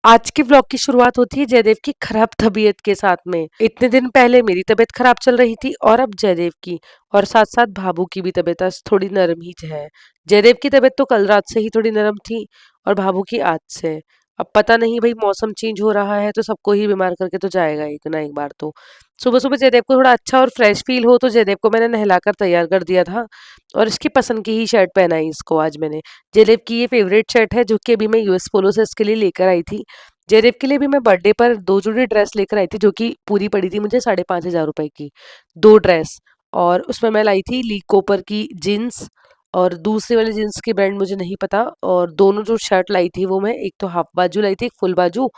आज के व्लॉग की शुरुआत होती है जयदेव की खराब तबीयत के साथ में। इतने दिन पहले मेरी तबीयत खराब चल रही थी और अब जयदेव की, और साथ साथ भाभू की भी तबीयत आज थोड़ी नरम ही है। जयदेव की तबीयत तो कल रात से ही थोड़ी नरम थी और भाभू की आज से। अब पता नहीं भाई, मौसम चेंज हो रहा है तो सबको ही बीमार करके तो जाएगा एक ना एक बार तो। सुबह सुबह जयदेव को थोड़ा अच्छा और फ्रेश फील हो तो जयदेव को मैंने नहलाकर तैयार कर दिया था और इसकी पसंद की ही शर्ट पहनाई इसको आज मैंने। जयदेव की ये फेवरेट शर्ट है जो कि अभी मैं यूएस पोलो से इसके लिए लेकर आई थी। जयदेव के लिए भी मैं बर्थडे पर 2 जोड़ी ड्रेस लेकर आई थी जो कि पूरी पड़ी थी मुझे 5,500 रुपए की, 2 ड्रेस। और उसमें मैं लाई थी ली कूपर की जीन्स और दूसरी वाली जीन्स की ब्रांड मुझे नहीं पता, और दोनों जो शर्ट लाई थी वो मैं एक तो हाफ बाजू लाई थी, एक फुल बाजू।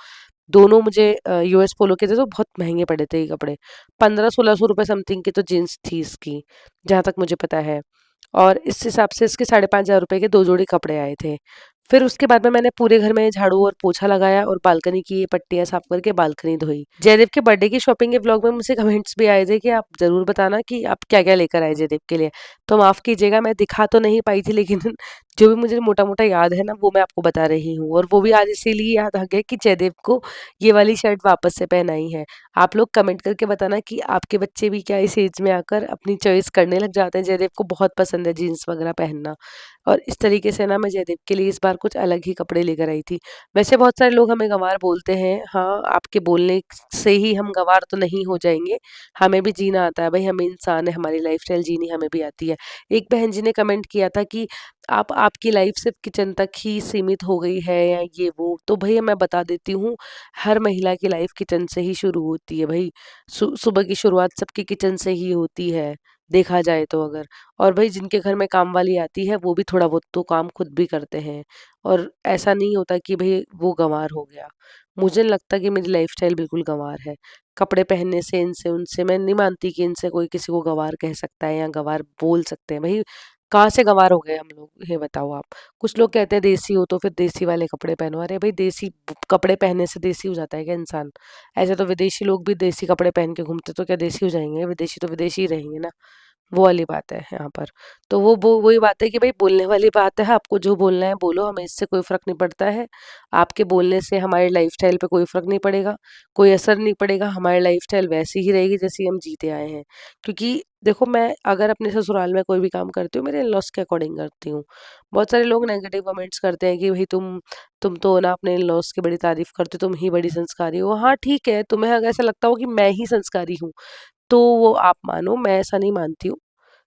दोनों मुझे यूएस पोलो के थे तो बहुत महँगे पड़े थे ये कपड़े। 1500-1600 रुपए समथिंग की तो जीन्स थी इसकी, जहाँ तक मुझे पता है। और इस हिसाब से इसके 5,500 रुपए के 2 जोड़ी कपड़े आए थे। फिर उसके बाद में मैंने पूरे घर में झाड़ू और पोछा लगाया और बालकनी की ये पट्टियाँ साफ करके बालकनी धोई। जयदेव के बर्थडे की शॉपिंग के व्लॉग में मुझसे कमेंट्स भी आए थे कि आप ज़रूर बताना कि आप क्या-क्या लेकर आए जयदेव के लिए। तो माफ़ कीजिएगा, मैं दिखा तो नहीं पाई थी लेकिन जो भी मुझे मोटा-मोटा याद है ना वो मैं आपको बता रही हूँ, और वो भी आज इसीलिए याद आ गया कि जयदेव को ये वाली शर्ट वापस से पहनाई है। आप लोग कमेंट करके बताना कि आपके बच्चे भी क्या इस एज में आकर अपनी चॉइस करने लग जाते हैं। जयदेव को बहुत पसंद है जीन्स वगैरह पहनना, और इस तरीके से ना मैं जयदेव के लिए इस बार कुछ अलग ही कपड़े लेकर आई थी। वैसे बहुत सारे लोग हमें गँवार बोलते हैं, हाँ, आपके बोलने से ही हम गँवार तो नहीं हो जाएँगे, हमें भी जीना आता है भई, हम इंसान हैं, हमारी लाइफ़स्टाइल जीनी हमें भी आती है। एक बहन जी ने कमेंट किया था कि आप आपकी लाइफ़ सिर्फ़ किचन तक ही सीमित हो गई है या ये वो, तो भैया मैं बता देती हूँ, हर महिला की लाइफ़ किचन से ही शुरू होती है भई। सुबह की शुरुआत सबकी किचन से ही होती है, देखा जाए तो अगर। और भई जिनके घर में काम वाली आती है वो भी थोड़ा बहुत तो काम खुद भी करते हैं, और ऐसा नहीं होता कि भई वो गँवार हो गया। मुझे नहीं लगता कि मेरी लाइफ़स्टाइल बिल्कुल गँवार है। कपड़े पहनने से, इनसे, उनसे मैं नहीं मानती कि इनसे कोई किसी को गँवार कह सकता है या गँवार बोल सकते हैं। भई कहाँ से गँवार हो गए हम लोग, ये बताओ आप? कुछ लोग कहते हैं देसी हो तो फिर देसी वाले कपड़े पहनो। अरे भई, देसी कपड़े पहनने से देसी हो जाता है क्या इंसान? ऐसे तो विदेशी लोग भी देसी कपड़े पहन के घूमते तो क्या देसी हो जाएँगे? विदेशी तो विदेशी ही रहेंगे ना। वो वाली बात है यहाँ पर। तो वो वही बात है कि भई बोलने वाली बात है, आपको जो बोलना है बोलो, हमें इससे कोई फ़र्क नहीं पड़ता है। आपके बोलने से हमारी लाइफ़स्टाइल पे कोई फ़र्क नहीं पड़ेगा, कोई असर नहीं पड़ेगा, हमारी लाइफ़स्टाइल वैसी ही रहेगी जैसी हम जीते आए हैं। क्योंकि देखो, मैं अगर अपने ससुराल में कोई भी काम करती हूँ, मेरे इन-लॉज़ के अकॉर्डिंग करती हूँ। बहुत सारे लोग नेगेटिव कमेंट्स करते हैं कि भई तुम तो ना अपने इन-लॉज़ की बड़ी तारीफ़ करते हो, तुम ही बड़ी संस्कारी हो। हाँ, ठीक है, तुम्हें अगर ऐसा लगता हो कि मैं ही संस्कारी हूँ, तो वो आप मानो, मैं ऐसा नहीं मानती हूँ।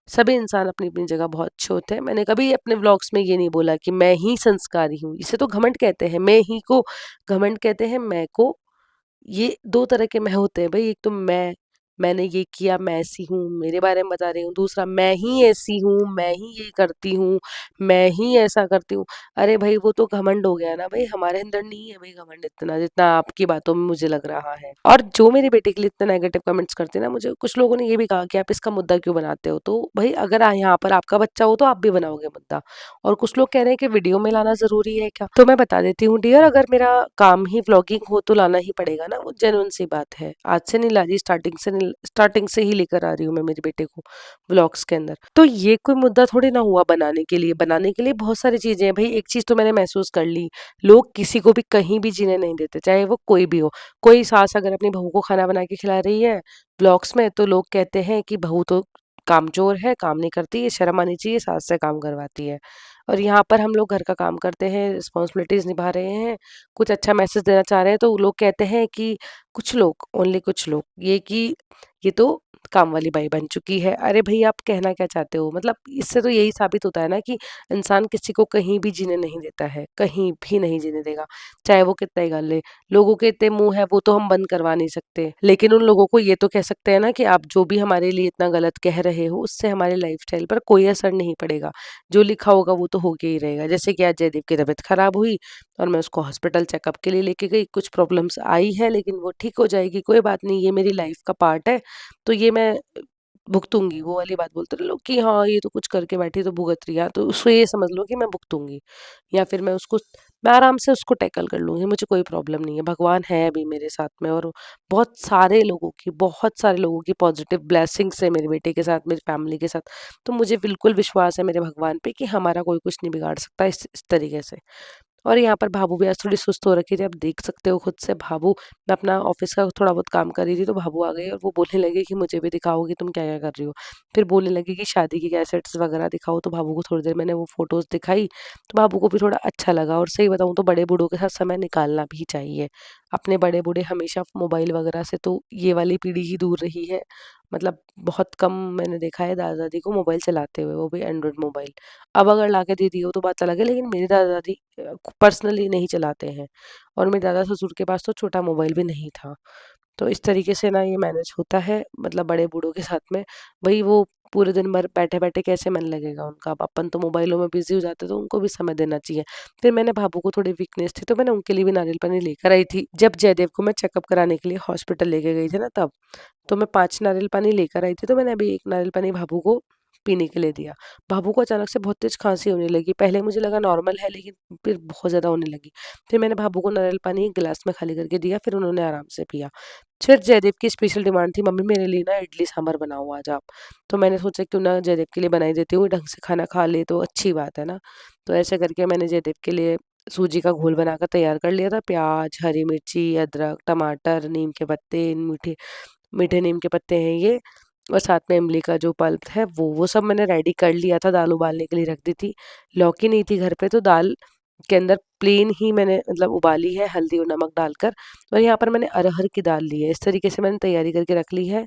सभी इंसान अपनी-अपनी जगह बहुत अच्छे होते हैं। मैंने कभी अपने व्लॉग्स में ये नहीं बोला कि मैं ही संस्कारी हूँ, इसे तो घमंड कहते हैं। मैं ही को घमंड कहते हैं, मैं को, ये 2 तरह के मैं होते हैं भई। एक तो मैंने ये किया, मैं ऐसी हूँ, मेरे बारे में बता रही हूँ। दूसरा, मैं ही ऐसी हूँ, मैं ही ये करती हूँ, मैं ही ऐसा करती हूँ। अरे भई, वो तो घमंड हो गया ना भई, हमारे अंदर नहीं है भई घमंड इतना, जितना आपकी बातों में मुझे लग रहा है। और जो मेरे बेटे के लिए इतने नेगेटिव कमेंट्स करते हैं ना, मुझे कुछ लोगों ने ये भी कहा कि आप इसका मुद्दा क्यों बनाते हो? तो भई, अगर यहाँ पर आपका बच्चा हो तो आप भी बनाओगे मुद्दा। और कुछ लोग कह रहे हैं कि वीडियो में लाना ज़रूरी है क्या? तो मैं बता देती हूँ डियर, अगर मेरा काम ही व्लॉगिंग हो तो लाना ही पड़ेगा ना, वो जेन्युइन सी बात है। आज से नहीं ला रही, स्टार्टिंग से ही लेकर आ रही हूँ मैं मेरे बेटे को व्लॉग्स के अंदर। तो ये कोई मुद्दा थोड़ी ना हुआ बनाने के लिए बहुत सारी चीज़ें हैं। भई एक चीज़ तो मैंने महसूस कर ली, लोग किसी को भी कहीं भी जीने नहीं देते, चाहे वो कोई भी हो। कोई सास अगर अपनी बहू को खाना बना के खिला रही है व्लॉग्स में, तो लोग कहते हैं कि बहू तो कामचोर है, काम नहीं करती है, शर्म आनी चाहिए, सास से काम करवाती है। और यहाँ पर हम लोग घर का काम करते हैं, रिस्पॉन्सिबिलिटीज़ निभा रहे हैं, कुछ अच्छा मैसेज देना चाह रहे हैं, तो लोग कहते हैं कि कुछ लोग, ओनली कुछ लोग, ये कि ये तो काम वाली बाई बन चुकी है। अरे भई, आप कहना क्या चाहते हो? मतलब इससे तो यही साबित होता है ना कि इंसान किसी को कहीं भी जीने नहीं देता है, कहीं भी नहीं जीने देगा, चाहे वो कितना ही कर ले। लोगों के इतने मुँह हैं, वो तो हम बंद करवा नहीं सकते, लेकिन उन लोगों को ये तो कह सकते हैं ना कि आप जो भी हमारे लिए इतना गलत कह रहे हो, उससे हमारे लाइफ़स्टाइल पर कोई असर नहीं पड़ेगा। जो लिखा होगा वो तो होके ही रहेगा। जैसे कि आज जयदीप की तबीयत खराब हुई और मैं उसको हॉस्पिटल चेकअप के लिए लेके गई। कुछ प्रॉब्लम्स आई है लेकिन वो ठीक हो जाएगी, कोई बात नहीं, ये मेरी लाइफ़ का पार्ट है, तो ये मैं भुगतूँगी। वो वाली बात बोलते हैं लोग कि हाँ, ये तो कुछ करके बैठी तो भुगत रही है, तो उसको ये समझ लो कि मैं भुगतूँगी, या फिर मैं आराम से उसको टैकल कर लूँगी, मुझे कोई प्रॉब्लम नहीं है। भगवान है अभी मेरे साथ में, और बहुत सारे लोगों की पॉज़िटिव ब्लेसिंग्स है मेरे बेटे के साथ, मेरी फैमिली के साथ। तो मुझे बिल्कुल विश्वास है मेरे भगवान पे कि हमारा कोई कुछ नहीं बिगाड़ सकता इस तरीके से। और यहाँ पर भाभू भी आज थोड़ी सुस्त हो रखी थी। आप देख सकते हो खुद से भाभू, मैं अपना ऑफ़िस का थोड़ा बहुत काम कर रही थी तो भाभू आ गई और वो बोलने लगी कि मुझे भी दिखाओ कि तुम क्या-क्या कर रही हो। फिर बोलने लगी कि शादी की कैसेट्स वगैरह दिखाओ, तो भाभू को थोड़ी देर मैंने वो फ़ोटोज़ दिखाई, तो भाभू को भी थोड़ा अच्छा लगा। और सही बताऊँ तो बड़े-बूढ़ों के साथ समय निकालना भी चाहिए। अपने बड़े-बूढ़े हमेशा मोबाइल वगैरह से तो ये वाली पीढ़ी ही दूर रही है। मतलब बहुत कम मैंने देखा है दादा-दादी को मोबाइल चलाते हुए, वो भी एंड्रॉइड मोबाइल। अब अगर ला के दे दिए हो तो बात अलग है, लेकिन मेरे दादा-दादी पर्सनली नहीं चलाते हैं और मेरे दादा-ससुर के पास तो छोटा मोबाइल भी नहीं था। तो इस तरीके से ना ये मैनेज होता है मतलब बड़े बूढ़ों के साथ में। वही वो पूरे दिन भर बैठे-बैठे कैसे मन लगेगा उनका। अब अपन तो मोबाइलों में बिज़ी हो जाते हैं तो उनको भी समय देना चाहिए। फिर मैंने भाभू को थोड़ी वीकनेस थी तो मैंने उनके लिए भी नारियल पानी लेकर आई थी। जब जयदेव को मैं चेकअप कराने के लिए हॉस्पिटल लेके गई थी ना तब, तो मैं 5 नारियल पानी लेकर आई थी तो मैंने अभी 1 नारियल पानी भाभू को पीने के लिए दिया। भाभू को अचानक से बहुत तेज़ खाँसी होने लगी। पहले मुझे लगा नॉर्मल है लेकिन फिर बहुत ज़्यादा होने लगी। फिर मैंने भाभू को नारियल पानी 1 गिलास में खाली करके दिया, फिर उन्होंने आराम से पिया। फिर जयदेव की स्पेशल डिमांड थी, मम्मी मेरे लिए ना इडली सांभर बनाओ आज आप। तो मैंने सोचा क्यों ना जयदेव के लिए बना ही देती हूँ, ढंग से खाना खा ले तो अच्छी बात है ना। तो ऐसे करके मैंने जयदेव के लिए सूजी का घोल बनाकर तैयार कर लिया था। प्याज, हरी मिर्ची, अदरक, टमाटर, नीम के पत्ते, मीठे मीठे नीम के पत्ते हैं ये, और साथ में इमली का जो पल्प है वो सब मैंने रेडी कर लिया था, दाल उबालने के लिए रख दी थी। लौकी नहीं थी घर पे तो दाल के अंदर प्लेन ही मैंने मतलब उबाली है हल्दी और नमक डालकर, और यहाँ पर मैंने अरहर की दाल ली है। इस तरीके से मैंने तैयारी करके रख ली है।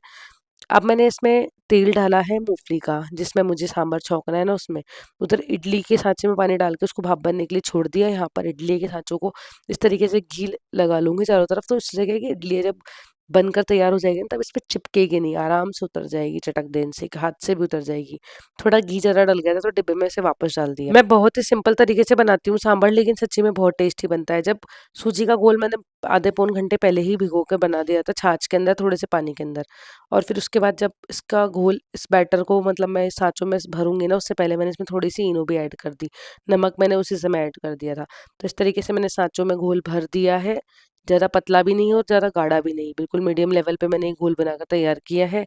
अब मैंने इसमें तेल डाला है मूँगफली का, जिसमें मुझे सांभर छौंकना है ना उसमें। उधर इडली के साँचे में पानी डाल के उसको भाप बनने के लिए छोड़ दिया। यहाँ पर इडली के साँचों को इस तरीके से घी लगा लूँगी चारों तरफ, तो इससे क्या है कि इडली जब बनकर तैयार हो जाएगी ना तब इस पे चिपकेगी नहीं, आराम से उतर जाएगी चटक देने से, हाथ से भी उतर जाएगी। थोड़ा घी ज़्यादा डल गया था तो डिब्बे में इसे वापस डाल दिया। मैं बहुत ही सिंपल तरीके से बनाती हूँ सांभर, लेकिन सच्ची में बहुत टेस्टी बनता है। जब सूजी का घोल मैंने आधे पौन घंटे पहले ही भिगो के बना दिया था छाछ के अंदर, थोड़े से पानी के अंदर। और फिर उसके बाद जब इसका घोल इस बैटर को मतलब मैं साँचों में भरूँगी ना, उससे पहले मैंने इसमें थोड़ी-सी इनो भी ऐड कर दी। नमक मैंने उसी समय ऐड कर दिया था। तो इस तरीके से मैंने साँचों में घोल भर दिया है। ज़्यादा पतला भी नहीं और ज़्यादा गाढ़ा भी नहीं, बिल्कुल मीडियम लेवल पे मैंने ये घोल बनाकर तैयार किया है।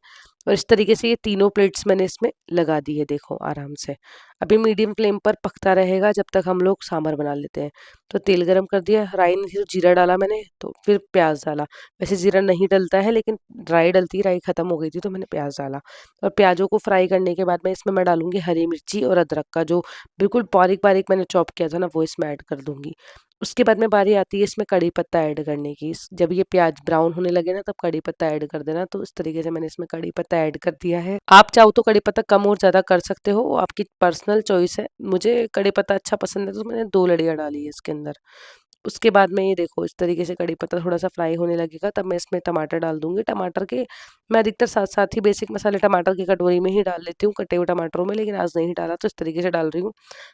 और इस तरीके से ये तीनों प्लेट्स मैंने इसमें लगा दी है देखो आराम से। अभी मीडियम फ्लेम पर पकता रहेगा जब तक हम लोग सांभर बना लेते हैं। तो तेल गरम कर दिया, राई नहीं थी तो जीरा डाला मैंने, तो फिर प्याज़ डाला। वैसे जीरा नहीं डलता है लेकिन राई डलती है, राई खत्म हो गई थी तो मैंने प्याज़ डाला। और प्याज़ों को फ्राई करने के बाद में इसमें मैं डालूँगी हरी मिर्ची और अदरक का जो बिल्कुल बारीक-बारीक मैंने चॉप किया था ना वो इसमें ऐड कर दूँगी। उसके बाद में बारी आती है इसमें कड़ी पत्ता ऐड करने की। जब ये प्याज ब्राउन होने लगे ना तब कड़ी पत्ता ऐड कर देना। तो इस तरीके से मैंने इसमें कड़ी पत्ता ऐड कर दिया है। आप चाहो तो कड़ी पत्ता कम और ज़्यादा कर सकते हो, वो आपकी पर्सनल चॉइस है। मुझे कड़ी पत्ता अच्छा पसंद है तो मैंने 2 लड़ियाँ डाली है इसके अंदर। उसके बाद में ये देखो इस तरीके से कड़ी पत्ता थोड़ा-सा फ्राई होने लगेगा तब मैं इसमें टमाटर डाल दूँगी। टमाटर के मैं अधिकतर साथ-साथ ही बेसिक मसाले टमाटर की कटोरी में ही डाल लेती हूँ कटे हुए टमाटरों में, लेकिन आज नहीं डाला तो इस तरीके से डाल रही हूँ।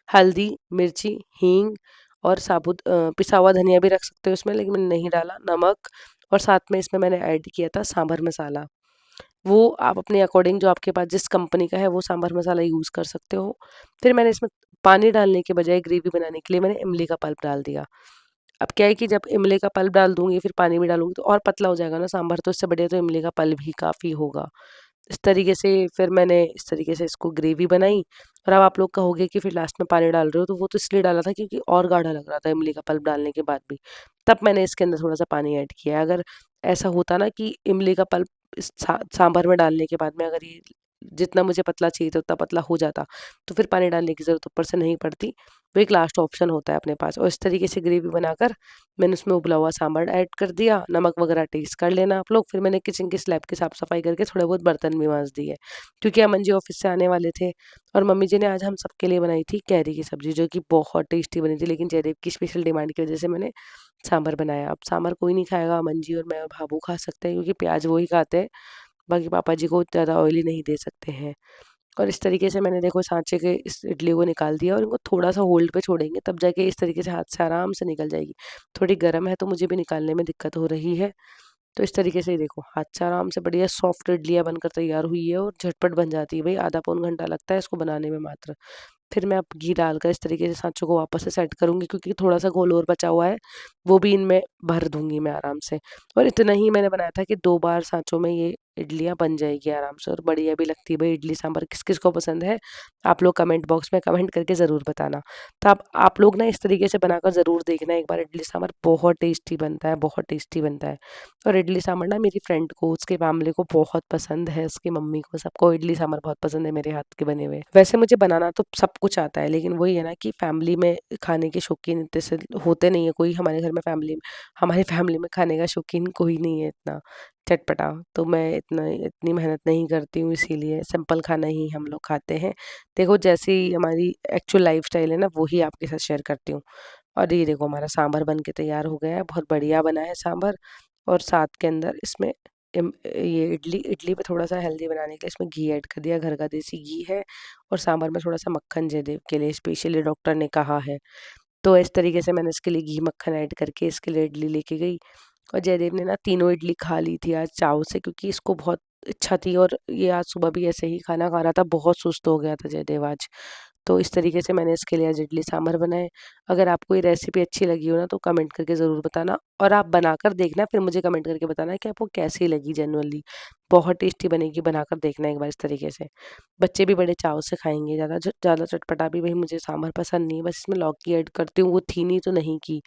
हल्दी, मिर्ची, हींग और साबुत पिसा हुआ धनिया भी रख सकते हो इसमें, लेकिन मैंने नहीं डाला। नमक, और साथ में इसमें मैंने ऐड किया था सांभर मसाला। वो आप अपने अकॉर्डिंग जो आपके पास जिस कंपनी का है वो सांभर मसाला यूज़ कर सकते हो। फिर मैंने इसमें पानी डालने के बजाय ग्रेवी बनाने के लिए मैंने इमली का पल्प डाल दिया। अब क्या है कि जब इमली का पल्प डाल दूँगी फिर पानी भी डालूँगी तो और पतला हो जाएगा ना सांभर, तो इससे बढ़िया तो इमली का पल्प ही काफ़ी होगा। इस तरीके से फिर मैंने इस तरीके से इसको ग्रेवी बनाई। और अब आप लोग कहोगे कि फिर लास्ट में पानी डाल रहे हो, तो वो तो इसलिए डाला था क्योंकि और गाढ़ा लग रहा था इमली का पल्प डालने के बाद भी। तब मैंने इसके अंदर थोड़ा-सा पानी ऐड किया है। अगर ऐसा होता ना कि इमली का पल्प इस सांभर में डालने के बाद में अगर ये जितना मुझे पतला चाहिए था उतना पतला हो जाता, तो फिर पानी डालने की ज़रूरत ऊपर से नहीं पड़ती। वो एक लास्ट ऑप्शन होता है अपने पास। और इस तरीके से ग्रेवी बनाकर मैंने उसमें उबला हुआ सांभर ऐड कर दिया, नमक वगैरह टेस्ट कर लेना आप लोग। फिर मैंने किचन की स्लैब की साफ-सफाई करके थोड़े बहुत बर्तन भी माँज दिए, क्योंकि अमन जी ऑफ़िस से आने वाले थे। और मम्मी जी ने आज हम सबके लिए बनाई थी कैरी की सब्ज़ी, जो कि बहुत टेस्टी बनी थी, लेकिन जयदेव की स्पेशल डिमांड की वज़ह से मैंने सांभर बनाया। अब सांभर कोई नहीं खाएगा, अमन जी और मैं और भाभू खा सकते हैं क्योंकि प्याज़ वो ही खाते हैं, बाकी पापा जी को ज़्यादा ऑयली नहीं दे सकते हैं। और इस तरीके से मैंने देखो साँचे के इस इडली को निकाल दिया और इनको थोड़ा-सा होल्ड पे छोड़ेंगे तब जाके इस तरीके से हाथ से आराम से निकल जाएगी। थोड़ी गरम है तो मुझे भी निकालने में दिक्कत हो रही है। तो इस तरीके से ये देखो हाथ से आराम से बढ़िया सॉफ्ट इडलियाँ बनकर तैयार हुई है और झटपट बन जाती है। भई आधा पौन घंटा लगता है इसको बनाने में मात्र। फिर मैं अब घी डालकर इस तरीके से सांचों को वापस से सेट करूँगी क्योंकि थोड़ा-सा घोल और बचा हुआ है, वो भी इनमें भर दूँगी मैं आराम से। और इतना ही मैंने बनाया था कि 2 बार सांचों में ये इडलियाँ बन जाएगी आराम से और बढ़िया भी लगती है। भाई इडली सांभर किस-किस को पसंद है, आप लोग कमेंट बॉक्स में कमेंट करके ज़रूर बताना। तो आप लोग ना इस तरीके से बनाकर ज़रूर देखना एक बार इडली सांभर बहुत टेस्टी बनता है, बहुत टेस्टी बनता है। और इडली सांभर ना मेरी फ्रेंड को, उसके फैमिली को बहुत पसंद है, उसकी मम्मी को, सबको इडली सांभर बहुत पसंद है मेरे हाथ के बने हुए। वैसे मुझे बनाना तो सब कुछ आता है, लेकिन वही है ना कि फैमिली में खाने के शौकीन इतने से होते नहीं है कोई हमारे घर में, हमारी फैमिली में खाने का शौकीन कोई नहीं है इतना चटपटा। तो मैं इतनी मेहनत नहीं करती हूँ, इसीलिए सिंपल खाना ही हम लोग खाते हैं। देखो जैसी हमारी एक्चुअल लाइफ़स्टाइल है ना, वो ही आपके साथ शेयर करती हूँ। और ये देखो हमारा सांभर बन के तैयार हो गया है, बहुत बढ़िया बना है सांभर। और साथ के अंदर इसमें ये इडली इडली पे थोड़ा-सा हेल्दी बनाने के लिए इसमें घी ऐड कर दिया, घर का देसी घी है। और सांभर में थोड़ा-सा मक्खन जयदेव के लिए स्पेशली डॉक्टर ने कहा है। तो इस तरीके से मैंने इसके लिए घी मक्खन ऐड करके इसके लिए इडली लेके गई। और जयदेव ने ना तीनों इडली खा ली थी आज चाव से, क्योंकि इसको बहुत इच्छा थी और ये आज सुबह भी ऐसे ही खाना खा रहा था, बहुत सुस्त हो गया था जयदेव आज। तो इस तरीके से मैंने इसके लिए आज इडली सांभर बनाए। अगर आपको ये रेसिपी अच्छी लगी हो ना तो कमेंट करके ज़रूर बताना, और आप बनाकर देखना फिर मुझे कमेंट करके बताना कि आपको कैसी लगी जेन्युइनली। बहुत टेस्टी बनेगी, बनाकर देखना एक बार इस तरीके से। बच्चे भी बड़े चाव से खाएँगे, ज़्यादा चटपटा भी भई मुझे सांभर पसंद नहीं है, बस इसमें लौकी ऐड करती हूँ, वो थी नहीं तो नहीं की।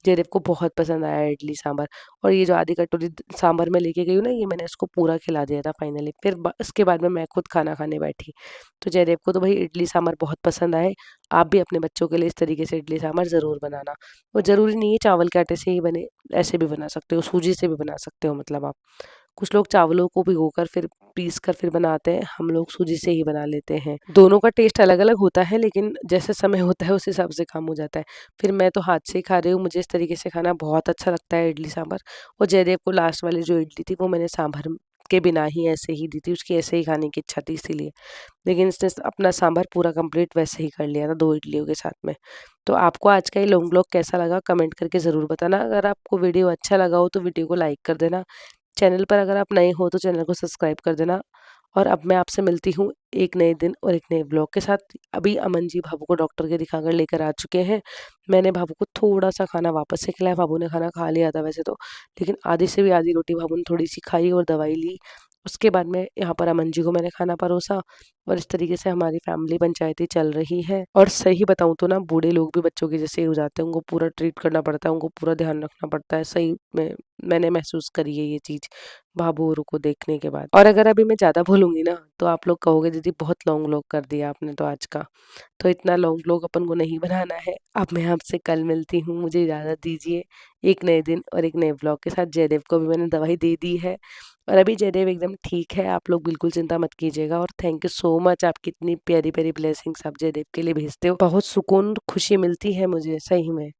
जयदेव को बहुत पसंद आया इडली सांभर। और ये जो आधी कटोरी सांभर मैं लेके गई हूँ ना, ये मैंने इसको पूरा खिला दिया था फाइनली। फिर इसके बाद में मैं खुद खाना खाने बैठी। तो जयदेव को तो भाई इडली सांभर बहुत पसंद आए। आप भी अपने बच्चों के लिए इस तरीके से इडली सांभर ज़रूर बनाना। और ज़रूरी नहीं है चावल के आटे से ही बने, ऐसे भी बना सकते हो, सूजी से भी बना सकते हो मतलब आप। कुछ लोग चावलों को भिगोकर फिर पीस कर फिर बनाते हैं, हम लोग सूजी से ही बना लेते हैं। दोनों का टेस्ट अलग-अलग होता है, लेकिन जैसे समय होता है उस हिसाब से काम हो जाता है। फिर मैं तो हाथ से ही खा रही हूँ, मुझे इस तरीके से खाना बहुत अच्छा लगता है इडली सांभर। और जयदेव को लास्ट वाली जो इडली थी वो मैंने सांभर के बिना ही ऐसे ही दी थी, उसकी ऐसे ही खाने की इच्छा थी इसीलिए। लेकिन इसने अपना सांभर पूरा कंप्लीट वैसे ही कर लिया था 2 इडलियों के साथ में। तो आपको आज का ये लॉन्ग व्लॉग कैसा लगा कमेंट करके ज़रूर बताना। अगर आपको वीडियो अच्छा लगा हो तो वीडियो को लाइक कर देना। चैनल पर अगर आप नए हो तो चैनल को सब्सक्राइब कर देना। और अब मैं आपसे मिलती हूँ एक नए दिन और एक नए ब्लॉग के साथ। अभी अमन जी बाबू को डॉक्टर के दिखाकर लेकर आ चुके हैं। मैंने बाबू को थोड़ा-सा खाना वापस से खिलाया, बाबू ने खाना खा लिया था वैसे तो, लेकिन आधी से भी आधी रोटी बाबू ने थोड़ी-सी खाई और दवाई ली। उसके बाद में यहाँ पर अमन जी को मैंने खाना परोसा। और इस तरीके से हमारी फैमिली पंचायती चल रही है। और सही बताऊँ तो ना बूढ़े लोग भी बच्चों के जैसे ही हो जाते हैं, उनको पूरा ट्रीट करना पड़ता है, उनको पूरा ध्यान रखना पड़ता है। सही में मैंने महसूस करी है ये चीज़ भाभू औरों को देखने के बाद। और अगर अभी मैं ज़्यादा बोलूँगी ना तो आप लोग कहोगे दीदी बहुत लॉन्ग व्लॉग कर दिया आपने तो आज का। तो इतना लॉन्ग व्लॉग अपन को नहीं बनाना है। अब मैं आपसे कल मिलती हूँ, मुझे इजाज़त दीजिए एक नए दिन और एक नए व्लॉग के साथ। जयदेव को भी मैंने दवाई दे दी है और अभी जयदेव एकदम ठीक है, आप लोग बिल्कुल चिंता मत कीजिएगा। और थैंक यू सो मच, आपकी इतनी प्यारी-प्यारी ब्लेसिंग्स आप जयदेव के लिए भेजते हो। बहुत सुकून, खुशी मिलती है मुझे सही में।